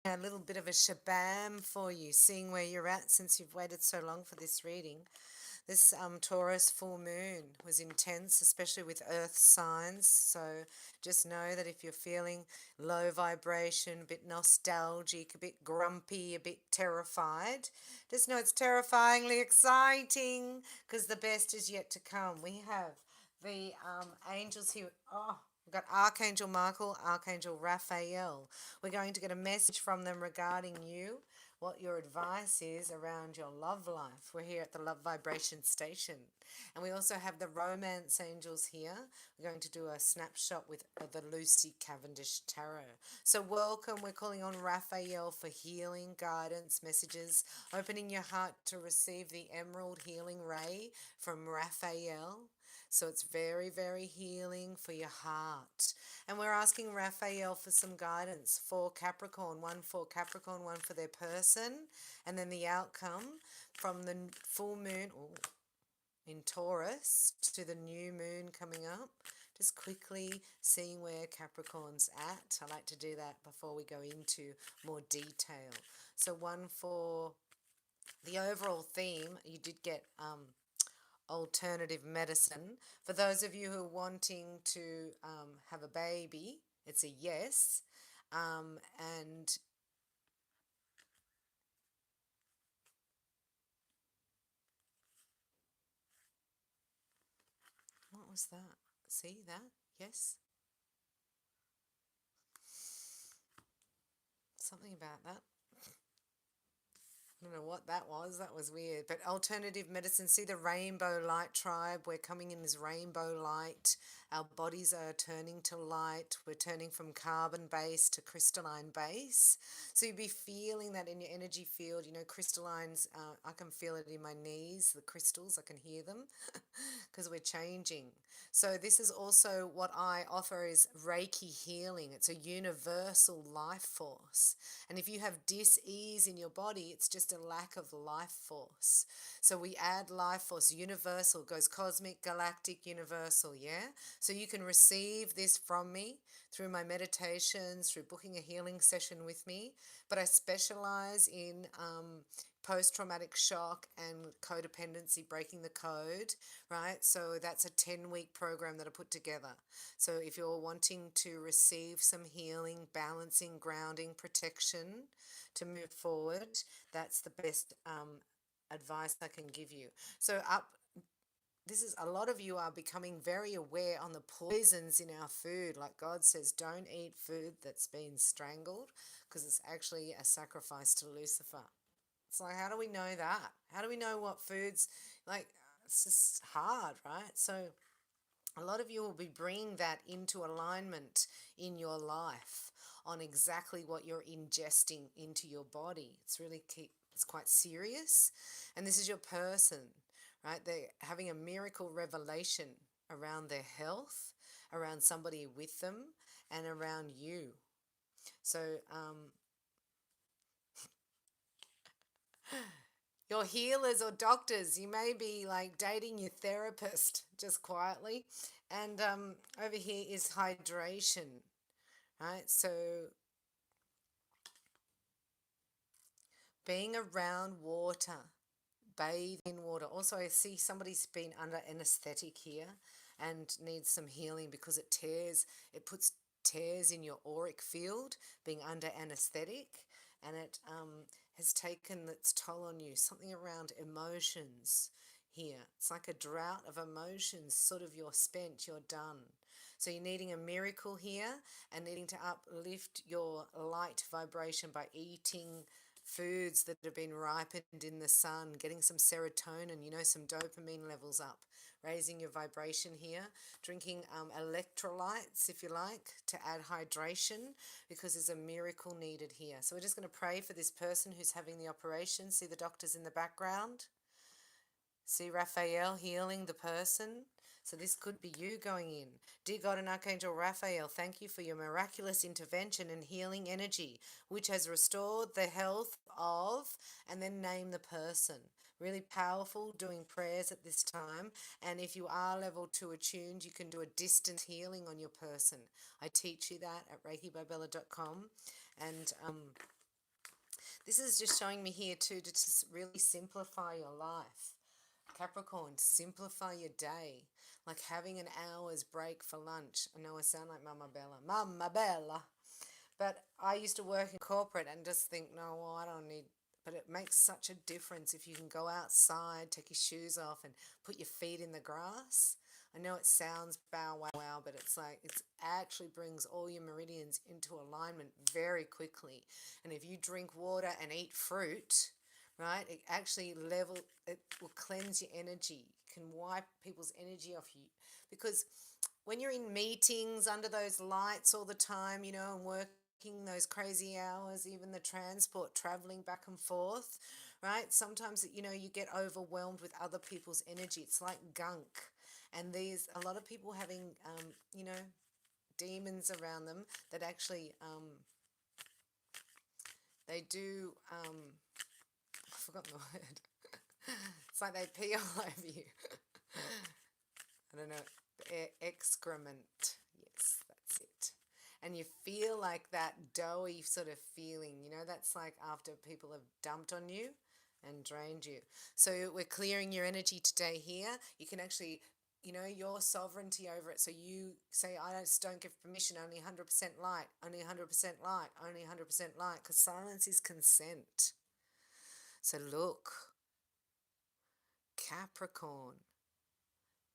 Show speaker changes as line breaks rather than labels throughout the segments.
a little bit of a shabam for you, seeing where you're at since you've waited so long for this reading. This Taurus full moon was intense, especially with earth signs. So just know that if you're feeling low vibration, a bit nostalgic, a bit grumpy, a bit terrified, just know it's terrifyingly exciting because the best is yet to come. We have the angels here. Oh, we've got Archangel Michael, Archangel Raphael. We're going to get a message from them regarding you, what your advice is around your love life. We're here at the Love Vibration Station. And we also have the Romance Angels here. We're going to do a snapshot with the Lucy Cavendish Tarot. So welcome. We're calling on Raphael for healing, guidance, messages, opening your heart to receive the Emerald Healing Ray from Raphael. So it's very, very healing for your heart. And we're asking Raphael for some guidance for Capricorn, one for Capricorn, one for their person, and then the outcome from the full moon in Taurus to the new moon coming up. Just quickly seeing where Capricorn's at. I like to do that before we go into more detail. So one for the overall theme, you did get alternative medicine. For those of you who are wanting to have a baby, it's a yes. And what was that? See that? Yes? Something about that. I don't know what that was. That was weird. But alternative medicine, see the rainbow light tribe. We're coming in this rainbow light. Our bodies are turning to light. We're turning from carbon base to crystalline base. So you'll be feeling that in your energy field. You know, crystallines, I can feel it in my knees, the crystals, I can hear them because we're changing. So this is also what I offer is Reiki healing. It's a universal life force. And if you have dis-ease in your body, it's just a lack of life force. So we add life force, universal, goes cosmic, galactic, universal, yeah? So you can receive this from me through my meditations, through booking a healing session with me. But I specialize in post-traumatic shock and codependency, breaking the code, right? So that's a 10-week program that I put together. So if you're wanting to receive some healing, balancing, grounding, protection to move forward, that's the best advice I can give you. So this is a lot of you are becoming very aware on the poisons in our food. Like God says, don't eat food that's been strangled because it's actually a sacrifice to Lucifer. It's like, how do we know that? How do we know what foods, like, it's just hard, right? So a lot of you will be bringing that into alignment in your life on exactly what you're ingesting into your body. It's quite serious. And this is your person, right? They're having a miracle revelation around their health, around somebody with them, and around you. So, your healers or doctors, you may be like dating your therapist just quietly. And over here is hydration, right? So being around water, bathe in water. Also, I see somebody's been under anesthetic here and needs some healing because it puts tears in your auric field, being under anesthetic, and it has taken its toll on you. Something around emotions here. It's like a drought of emotions, sort of you're spent, you're done. So you're needing a miracle here and needing to uplift your light vibration by eating foods that have been ripened in the sun, getting some serotonin, some dopamine levels up, raising your vibration here, drinking electrolytes, if you like, to add hydration because there's a miracle needed here. So we're just going to pray for this person who's having the operation. See the doctors in the background. See Raphael healing the person. So this could be you going in. Dear God and Archangel Raphael, thank you for your miraculous intervention and healing energy, which has restored the health of, and then name the person. Really powerful doing prayers at this time. And if you are level 2 attuned, you can do a distance healing on your person. I teach you that at reikibybella.com. And This is just showing me here too to just really simplify your life. Capricorn, simplify your day. Like having an hour's break for lunch. I know I sound like Mama Bella. Mama Bella. But I used to work in corporate and just think, no, well, I don't need. But it makes such a difference if you can go outside, take your shoes off, and put your feet in the grass. I know it sounds bow wow wow, but it's like it actually brings all your meridians into alignment very quickly. And if you drink water and eat fruit, right, it actually it will cleanse your energy, can wipe people's energy off you. Because when you're in meetings under those lights all the time, and working those crazy hours, even the transport, traveling back and forth, right? Sometimes, you get overwhelmed with other people's energy. It's like gunk. And there's a lot of people having, demons around them that actually, they do, I've forgotten the word. It's like they pee all over you. I don't know, excrement. Yes, that's it. And you feel like that doughy sort of feeling, that's like after people have dumped on you and drained you. So we're clearing your energy today here. You can actually, your sovereignty over it. So you say, I just don't give permission, only 100% light, only 100% light, only 100% light, because silence is consent. So look, Capricorn,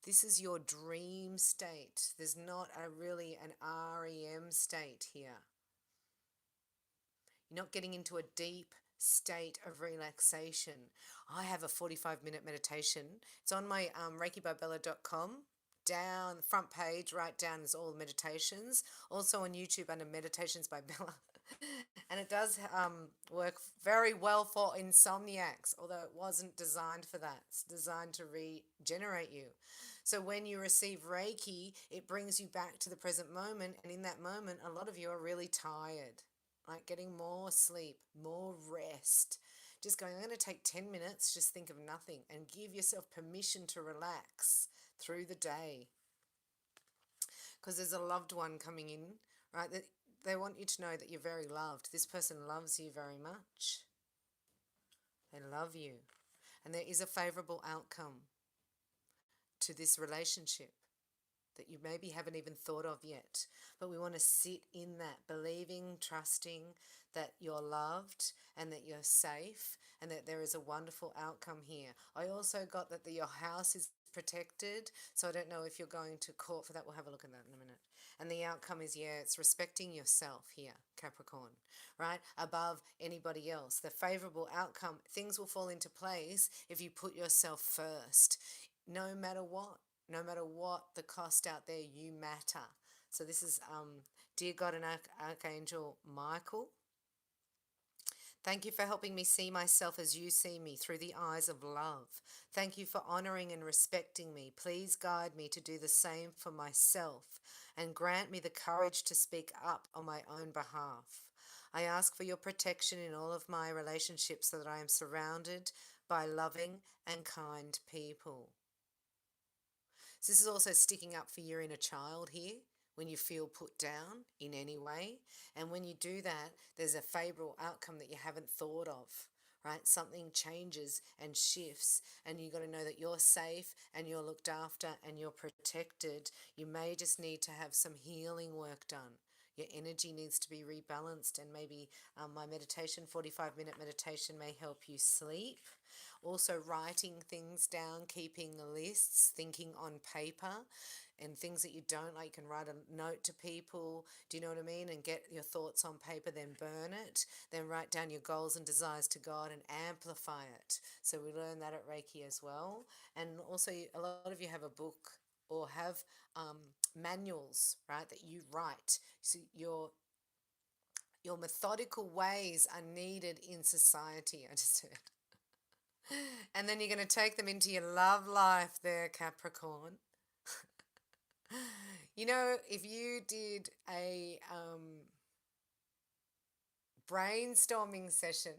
this is your dream state. There's not really an REM state here. You're not getting into a deep state of relaxation. I have a 45-minute meditation. It's on my reikibybella.com. Down the front page, right down is all the meditations. Also on YouTube under Meditations by Bella. And it does work very well for insomniacs, although it wasn't designed for that. It's designed to regenerate you. So when you receive Reiki, it brings you back to the present moment. And in that moment, a lot of you are really tired, like getting more sleep, more rest. Just going, I'm going to take 10 minutes, just think of nothing and give yourself permission to relax through the day. Because there's a loved one coming in, right? They want you to know that you're very loved. This person loves you very much. They love you. And there is a favorable outcome to this relationship that you maybe haven't even thought of yet. But we want to sit in that, believing, trusting that you're loved and that you're safe and that there is a wonderful outcome here. I also got that your house is protected, so I don't know if you're going to court for that. We'll have a look at that in a minute. And the outcome is, it's respecting yourself here, Capricorn, right? Above anybody else. The favorable outcome, things will fall into place if you put yourself first, no matter what. No matter what the cost out there, you matter. So this is Dear God and Archangel Michael. Thank you for helping me see myself as you see me through the eyes of love. Thank you for honoring and respecting me. Please guide me to do the same for myself and grant me the courage to speak up on my own behalf. I ask for your protection in all of my relationships so that I am surrounded by loving and kind people. So this is also sticking up for your inner child here when you feel put down in any way. And when you do that, there's a favorable outcome that you haven't thought of, right? Something changes and shifts, and you've got to know that you're safe and you're looked after and you're protected. You may just need to have some healing work done. Your energy needs to be rebalanced, and maybe my meditation, 45-minute meditation, may help you sleep. Also, writing things down, keeping lists, thinking on paper, and things that you don't like. You can write a note to people, do you know what I mean? And get your thoughts on paper, then burn it. Then write down your goals and desires to God and amplify it. So we learn that at Reiki as well. And also, a lot of you have a book or have manuals, right, that you write. So your methodical ways are needed in society, I just heard. And then you're going to take them into your love life there, Capricorn. If you did a brainstorming session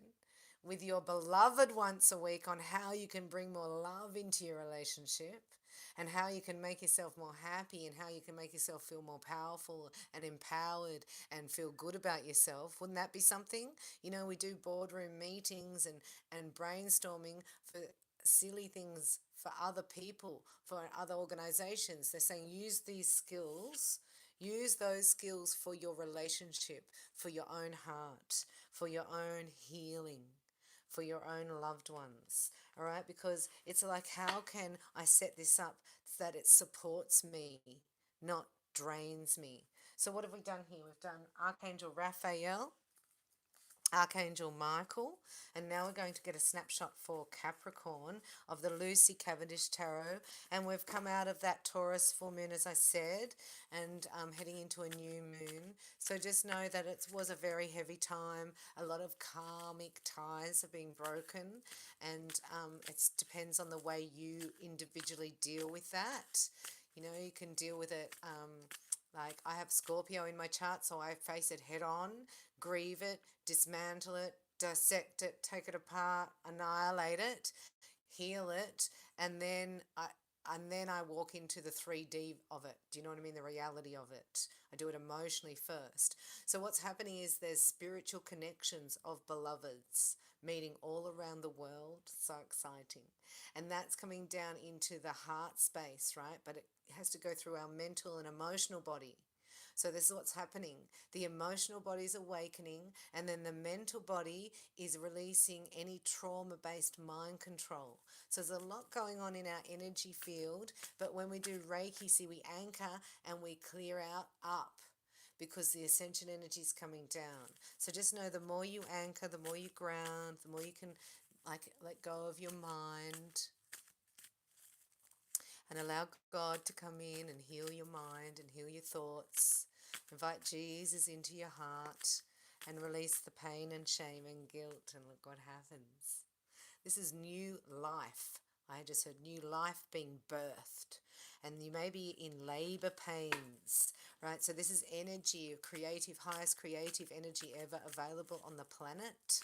with your beloved once a week on how you can bring more love into your relationship, and how you can make yourself more happy and how you can make yourself feel more powerful and empowered and feel good about yourself. Wouldn't that be something? We do boardroom meetings and brainstorming for silly things for other people, for other organizations. They're saying use those skills for your relationship, for your own heart, for your own healing, for your own loved ones. All right, because it's like, how can I set this up so that it supports me, not drains me? So what have we done here? We've done Archangel Raphael, Archangel Michael, and now we're going to get a snapshot for Capricorn of the Lucy Cavendish Tarot. And we've come out of that Taurus full moon, as I said, and heading into a new moon. So just know that it was a very heavy time. A lot of karmic ties have been broken, and it depends on the way you individually deal with that. You can deal with it. Like, I have Scorpio in my chart, so I face it head on, grieve it, dismantle it, dissect it, take it apart, annihilate it, heal it, and then I walk into the 3D of it. Do you know what I mean? The reality of it. I do it emotionally first. So what's happening is there's spiritual connections of beloveds meeting all around the world. So exciting. And that's coming down into the heart space, right? But it has to go through our mental and emotional body. So this is what's happening. The emotional body is awakening, and then the mental body is releasing any trauma-based mind control. So there's a lot going on in our energy field, but when we do Reiki, see, we anchor and we clear out up because the ascension energy is coming down. So just know, the more you anchor, the more you ground, the more you can let go of your mind and allow God to come in and heal your mind and heal your thoughts. Invite Jesus into your heart and release the pain and shame and guilt, and look what happens. This is new life. I just heard new life being birthed. And you may be in labor pains, right? So this is energy, highest creative energy ever available on the planet.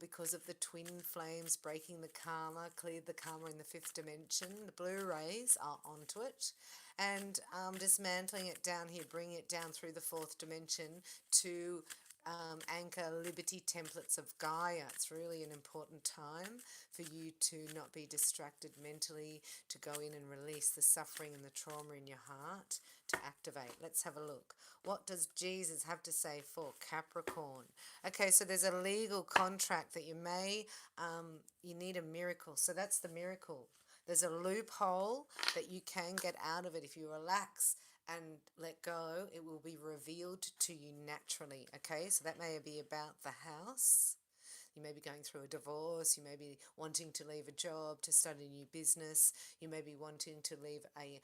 Because of the twin flames breaking the karma, cleared the karma in the fifth dimension. The blue rays are onto it, and dismantling it down here, bringing it down through the fourth dimension to anchor liberty templates of Gaia. It's really an important time for you to not be distracted mentally, to go in and release the suffering and the trauma in your heart, to activate. Let's have a look. What does Jesus have to say for Capricorn? Okay, so there's a legal contract that you need a miracle. So that's the miracle. There's a loophole that you can get out of it. If you relax and let go, it will be revealed to you naturally. Okay, so that may be about the house. You may be going through a divorce. You may be wanting to leave a job to start a new business. You may be wanting to leave a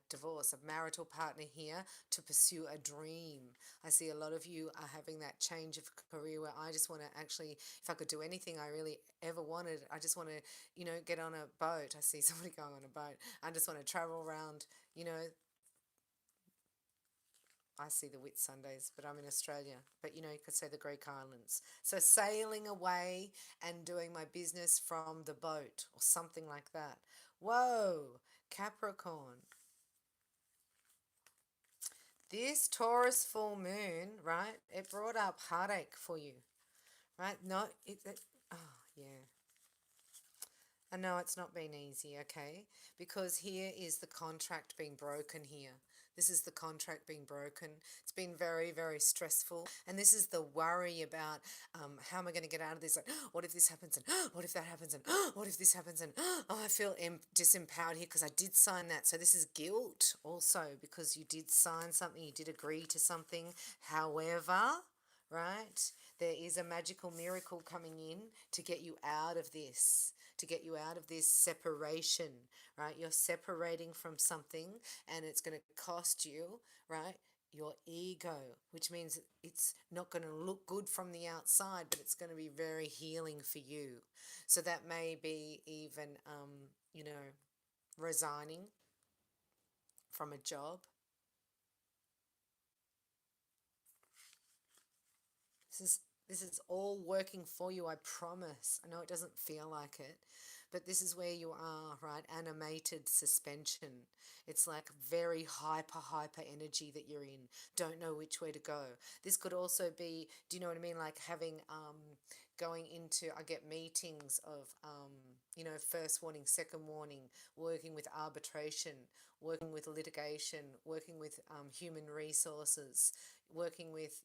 divorce, a marital partner here, to pursue a dream. I see a lot of you are having that change of career where I just want to actually, if I could do anything I really ever wanted, I just want to, get on a boat. I see somebody going on a boat. I just want to travel around, I see the Whitsundays, but I'm in Australia. But you could say the Greek Islands. So sailing away and doing my business from the boat or something like that. Whoa, Capricorn. This Taurus full moon, right? It brought up heartache for you, right? No, oh yeah. I know it's not been easy, okay? Because here is the contract being broken here. This is the contract being broken. It's been very, very stressful. And this is the worry about how am I going to get out of this? Like, what if this happens? And what if that happens? And what if this happens? And I feel disempowered here because I did sign that. So this is guilt also, because you did sign something. You did agree to something. However, right, there is a magical miracle coming in to get you out of this, to get you out of this separation, right? You're separating from something, and it's going to cost you, right, your ego, which means it's not going to look good from the outside, but it's going to be very healing for you. So that may be even, resigning from a job. This is this is all working for you, I promise. I know it doesn't feel like it, But this is where you are, right? Animated suspension. It's like very hyper energy that you're in. Don't know which way to go. This could also be, do you know what I mean? Like having, going into, I get meetings of, first warning, second warning, working with arbitration, working with litigation, working with human resources, working with,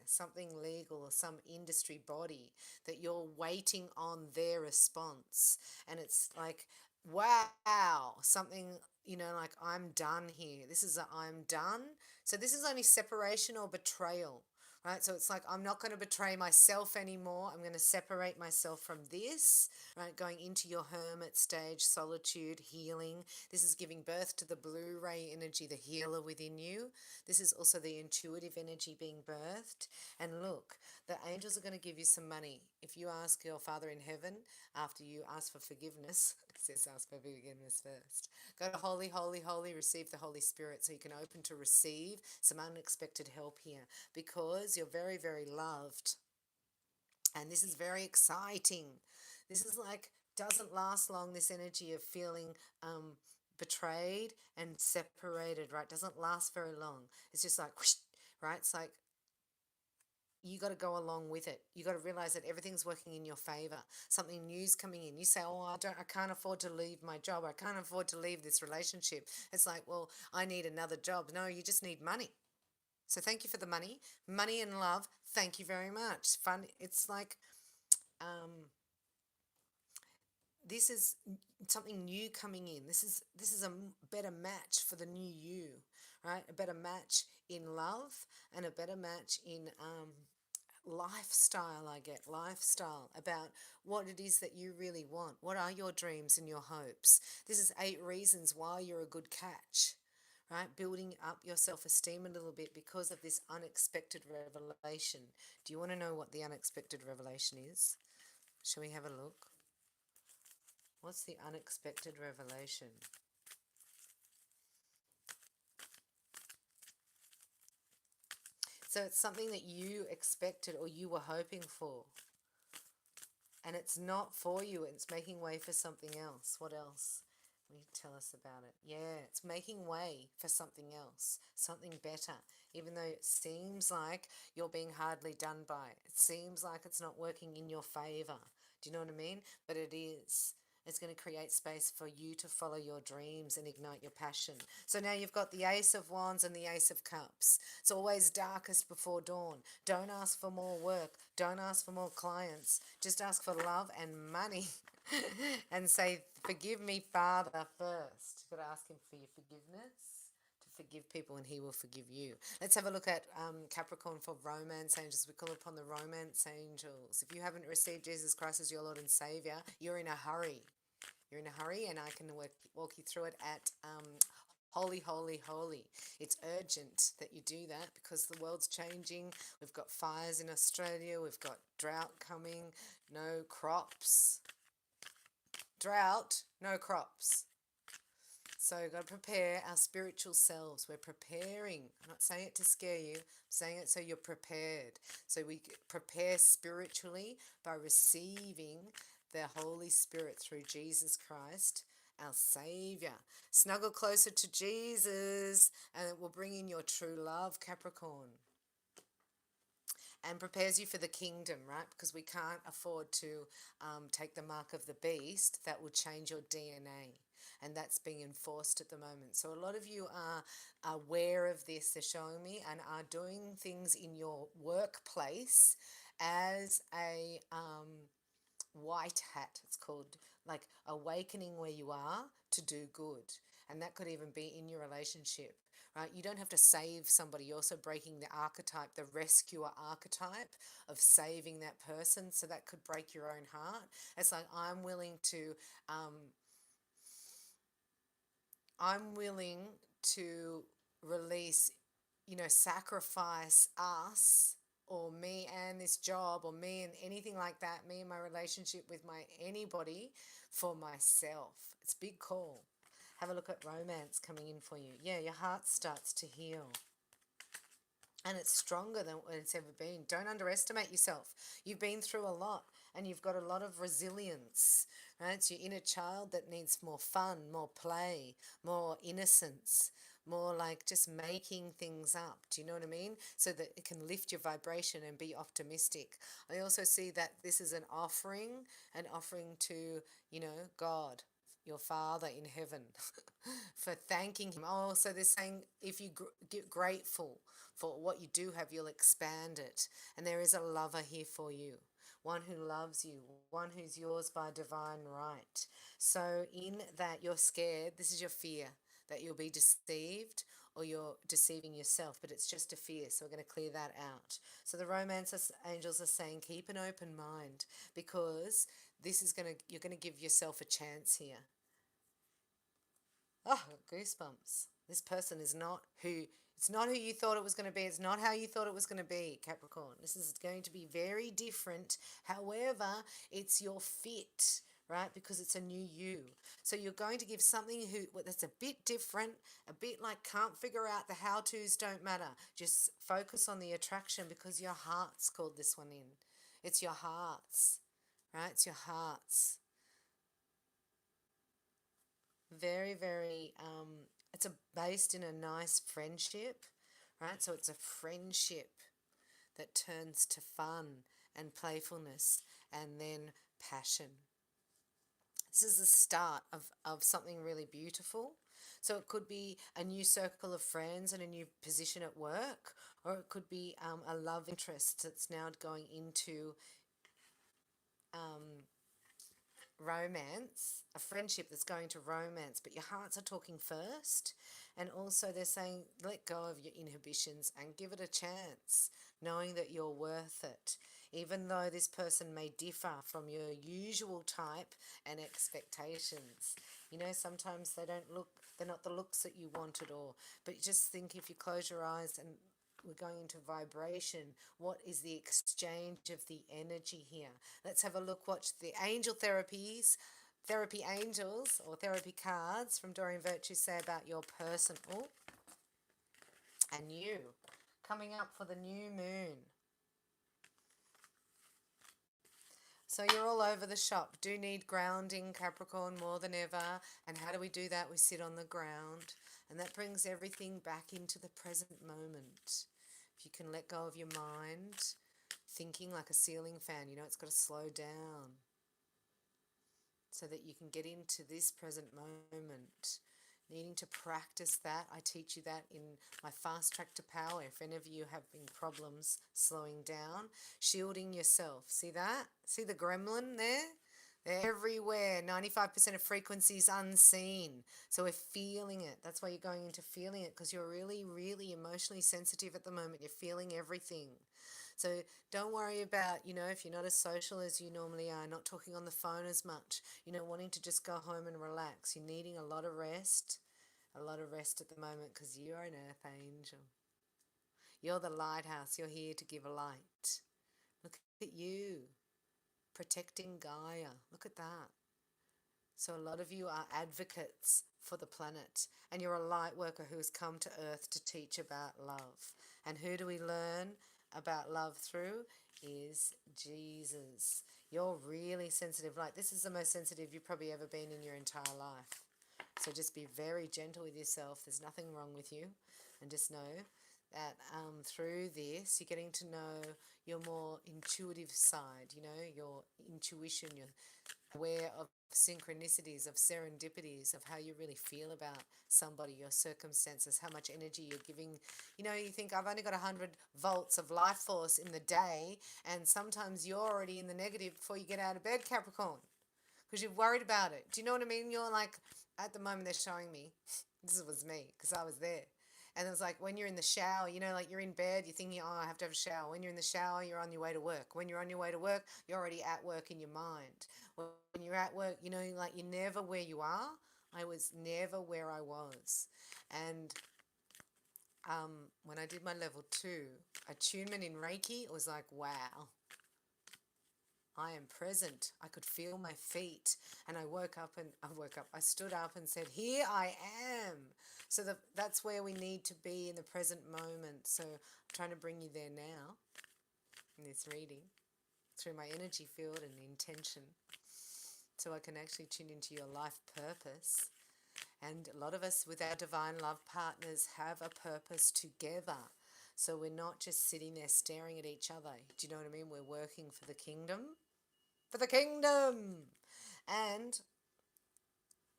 something legal or some industry body that you're waiting on their response. And it's like, wow, something, like I'm done here. This is a I'm done. So this is only separation or betrayal, right? So it's like, I'm not going to betray myself anymore. I'm going to separate myself from this, right? Going into your hermit stage, solitude, healing. This is giving birth to the blue ray energy, the healer within you. This is also the intuitive energy being birthed. And look, the angels are going to give you some money. If you ask your Father in heaven, after you ask for forgiveness, it says ask for forgiveness first. Go to holy, holy, holy, receive the Holy Spirit so you can open to receive some unexpected help here, because you're very, very loved. And this is very exciting. This is like, doesn't last long, this energy of feeling betrayed and separated, right? Doesn't last very long. It's just like, whoosh, right? It's like, you got to go along with it. You got to realize that everything's working in your favor. Something new's coming in. You say, "Oh, I can't afford to leave my job. I can't afford to leave this relationship." It's like, "Well, I need another job." No, you just need money. So thank you for the money and love. Thank you very much. Fun. It's like, um, this is something new coming in. This is a better match for the new you, right? A better match in love and a better match in lifestyle. I get lifestyle about what it is that you really want. What are your dreams and your hopes? This is 8 reasons why you're a good catch, right? Building up your self-esteem a little bit because of this unexpected revelation. Do you want to know what the unexpected revelation is? Shall we have a look? What's the unexpected revelation? So it's something that you expected or you were hoping for, and it's not for you. It's making way for something else. What else? Will you tell us about it? Yeah, it's making way for something else, something better. Even though it seems like you're being hardly done by, it seems like it's not working in your favor. Do you know what I mean? But it is. It's going to create space for you to follow your dreams and ignite your passion. So now you've got the Ace of Wands and the Ace of Cups. It's always darkest before dawn. Don't ask for more work. Don't ask for more clients. Just ask for love and money. And say, "Forgive me, Father," first. You've got to ask him for your forgiveness, to forgive people, and he will forgive you. Let's have a look at Capricorn for romance angels. We call upon the romance angels. If you haven't received Jesus Christ as your Lord and Savior, you're in a hurry. You're in a hurry, and I can walk you through it at holy, holy, holy. It's urgent that you do that because the world's changing. We've got fires in Australia. We've got drought coming. No crops. Drought, no crops. So we've got to prepare our spiritual selves. We're preparing. I'm not saying it to scare you. I'm saying it so you're prepared. So we prepare spiritually by receiving the Holy Spirit through Jesus Christ, our Savior. Snuggle closer to Jesus and it will bring in your true love, Capricorn. And prepares you for the kingdom, right? Because we can't afford to take the mark of the beast. That will change your DNA. And that's being enforced at the moment. So a lot of you are aware of this, they're showing me, and are doing things in your workplace as a white hat, it's called, like awakening where you are to do good. And that could even be in your relationship, right? You don't have to save somebody. You're also breaking the archetype, the rescuer archetype of saving that person. So that could break your own heart. It's like, I'm willing to release, sacrifice us or me and this job or me and anything like that, me and my relationship with my anybody for myself. It's a big call. Have a look at romance coming in for you. Yeah, your heart starts to heal. and it's stronger than it's ever been. Don't underestimate yourself. You've been through a lot and you've got a lot of resilience, right? It's your inner child that needs more fun, more play, more innocence, more like just making things up. Do you know what I mean? So that it can lift your vibration and be optimistic. I also see that this is an offering to, God, your Father in heaven, for thanking Him. Oh, so they're saying if you get grateful for what you do have, you'll expand it. And there is a lover here for you, one who loves you, one who's yours by divine right. So, in that you're scared, this is your fear that you'll be deceived or you're deceiving yourself, but it's just a fear. So, we're going to clear that out. So, the romance angels are saying keep an open mind, because you're going to give yourself a chance here. Oh, goosebumps. This person is not who, it's not who you thought it was going to be. It's not how you thought it was going to be, Capricorn. This is going to be very different. However, it's your fit, right? Because it's a new you. So you're going to give something that's a bit different, a bit like can't figure out the how-tos don't matter. Just focus on the attraction, because your heart's called this one in. It's your hearts, right? It's your hearts. Very, very, it's based in a nice friendship, right? So it's a friendship that turns to fun and playfulness and then passion. This is the start of something really beautiful. So it could be a new circle of friends and a new position at work, or it could be a love interest that's now going into um, romance, a friendship that's going to romance, but your hearts are talking first. And also, they're saying let go of your inhibitions and give it a chance, knowing that you're worth it. Even though this person may differ from your usual type and expectations. Sometimes they're not the looks that you wanted, but just think, if you close your eyes and we're going into vibration, what is the exchange of the energy here? Let's have a look. Watch the angel therapy angels or therapy cards from Doreen Virtue say about your person. Oh, and you coming up for the new moon. So you're all over the shop. Do need grounding, Capricorn, more than ever. And how do we do that? We sit on the ground. And that brings everything back into the present moment. If you can let go of your mind, thinking like a ceiling fan, it's got to slow down so that you can get into this present moment. Needing to practice that. I teach you that in my Fast Track to Power. If any of you have been problems slowing down, shielding yourself. See that? See the gremlin there? They're everywhere. 95% of frequency is unseen. So we're feeling it. That's why you're going into feeling it, because you're really, really emotionally sensitive at the moment. You're feeling everything. So don't worry about, if you're not as social as you normally are, not talking on the phone as much, wanting to just go home and relax. You're needing a lot of rest at the moment, because you're an earth angel. You're the lighthouse. You're here to give a light. Look at you, protecting Gaia. Look at that. So a lot of you are advocates for the planet, and you're a light worker who has come to Earth to teach about love. And who do we learn about love through? Is Jesus. You're really sensitive. Like, this is the most sensitive you've probably ever been in your entire life. So just be very gentle with yourself. There's nothing wrong with you. And just know that through this, you're getting to know your more intuitive side, your intuition. You're aware of synchronicities, of serendipities, of how you really feel about somebody, your circumstances, how much energy you're giving. You think, I've only got 100 volts of life force in the day, and sometimes you're already in the negative before you get out of bed, Capricorn, because you're worried about it. Do you know what I mean? You're like, at the moment they're showing me, this was me, because I was there. And it was like when you're in the shower, like you're in bed, you're thinking, oh, I have to have a shower. When you're in the shower, you're on your way to work. When you're on your way to work, you're already at work in your mind. When you're at work, like you're never where you are. I was never where I was. And when I did my level 2, attunement in Reiki, it was like, wow. I am present. I could feel my feet, and I stood up and said, "Here I am." So that's where we need to be in the present moment. So I'm trying to bring you there now in this reading through my energy field and intention, so I can actually tune into your life purpose. And a lot of us with our divine love partners have a purpose together. So we're not just sitting there staring at each other. Do you know what I mean? We're working for the kingdom. For the kingdom! And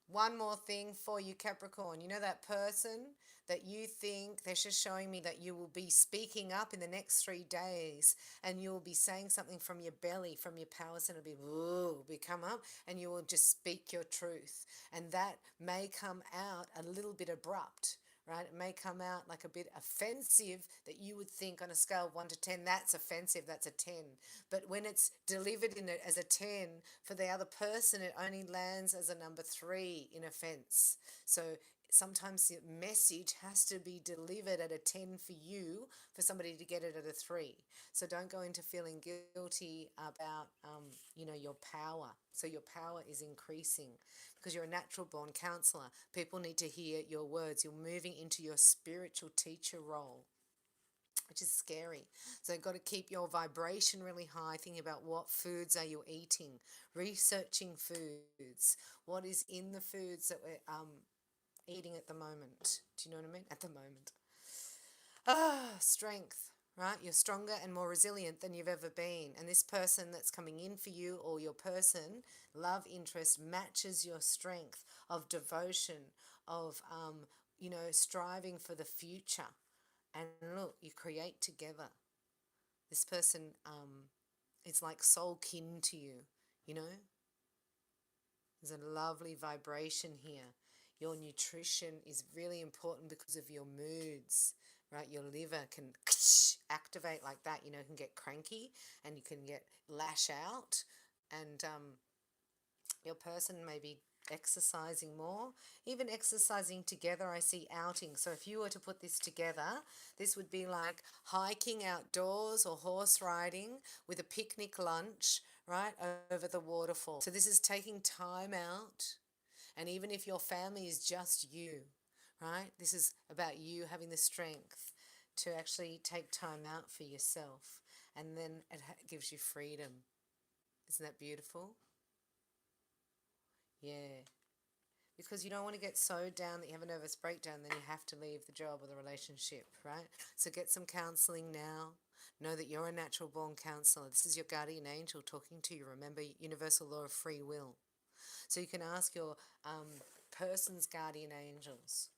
one more thing for you, Capricorn. You know that person that you think they're just showing me that you will be speaking up in the next 3 days, and you will be saying something from your belly, from your power center, be come up, and you will just speak your truth. And that may come out a little bit abrupt. Right? It may come out like a bit offensive, that you would think on a scale of 1 to 10, that's offensive, that's a 10. But when it's delivered in it as a 10, for the other person, it only lands as a number 3 in offense. So sometimes the message has to be delivered at a 10 for you, for somebody to get it at a 3. So don't go into feeling guilty about, your power. So your power is increasing because you're a natural born counselor. People need to hear your words. You're moving into your spiritual teacher role, which is scary. So you've got to keep your vibration really high, thinking about what foods are you eating, researching foods, what is in the foods that we're eating at the moment. Do you know what I mean? At the moment. Strength, right? You're stronger and more resilient than you've ever been. And this person that's coming in for you, or your person, love interest, matches your strength of devotion, of, striving for the future. And look, you create together. This person is like soul kin to you, you know? There's a lovely vibration here. Your nutrition is really important because of your moods, right? Your liver can activate like that, can get cranky and you can get lash out. And your person may be exercising more, even exercising together. I see outing. So if you were to put this together, this would be like hiking outdoors or horse riding with a picnic lunch, right, over the waterfall. So this is taking time out. And even if your family is just you, right, this is about you having the strength to actually take time out for yourself. And then it gives you freedom. Isn't that beautiful? Yeah. Because you don't want to get so down that you have a nervous breakdown, then you have to leave the job or the relationship, right? So get some counseling now. Know that you're a natural born counselor. This is your guardian angel talking to you. Remember, universal law of free will. So you can ask your person's guardian angels.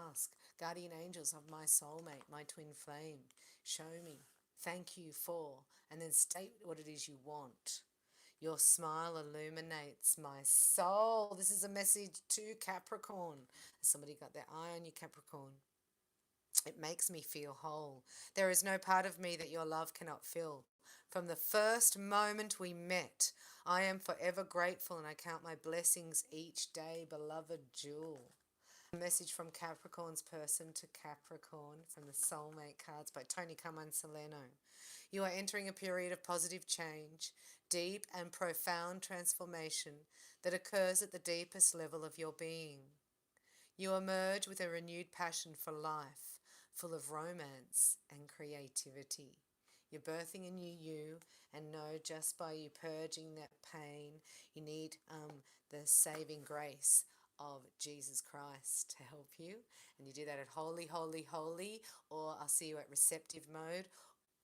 Ask, guardian angels of my soulmate, my twin flame, show me, thank you for, and then state what it is you want. Your smile illuminates my soul. This is a message to Capricorn. Somebody got their eye on you, Capricorn. It makes me feel whole. There is no part of me that your love cannot fill. From the first moment we met, I am forever grateful and I count my blessings each day, beloved Jewel. A message from Capricorn's person to Capricorn from the Soulmate cards by Tony Carmen Soleno. You are entering a period of positive change, deep and profound transformation that occurs at the deepest level of your being. You emerge with a renewed passion for life, full of romance and creativity. You're birthing a new you, and know just by you purging that pain, you need the saving grace of Jesus Christ to help you. And you do that at Holy, Holy, Holy, or I'll see you at Receptive Mode,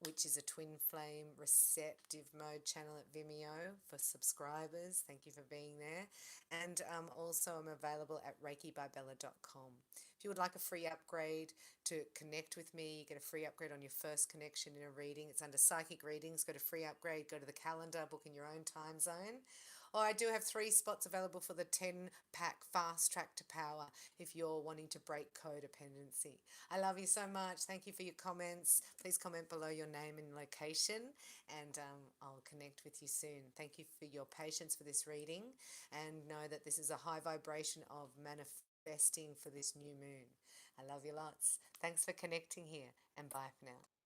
which is a twin flame receptive mode channel at Vimeo for subscribers. Thank you for being there. And also I'm available at reikibybella.com. If you would like a free upgrade to connect with me, you get a free upgrade on your first connection in a reading. It's under psychic readings. Go to free upgrade, go to the calendar, book in your own time zone. Or I do have 3 spots available for the 10-pack Fast Track to Power if you're wanting to break codependency. I love you so much. Thank you for your comments. Please comment below your name and location, and I'll connect with you soon. Thank you for your patience for this reading, and know that this is a high vibration of manifesting for this new moon. I love you lots. Thanks for connecting here, and bye for now.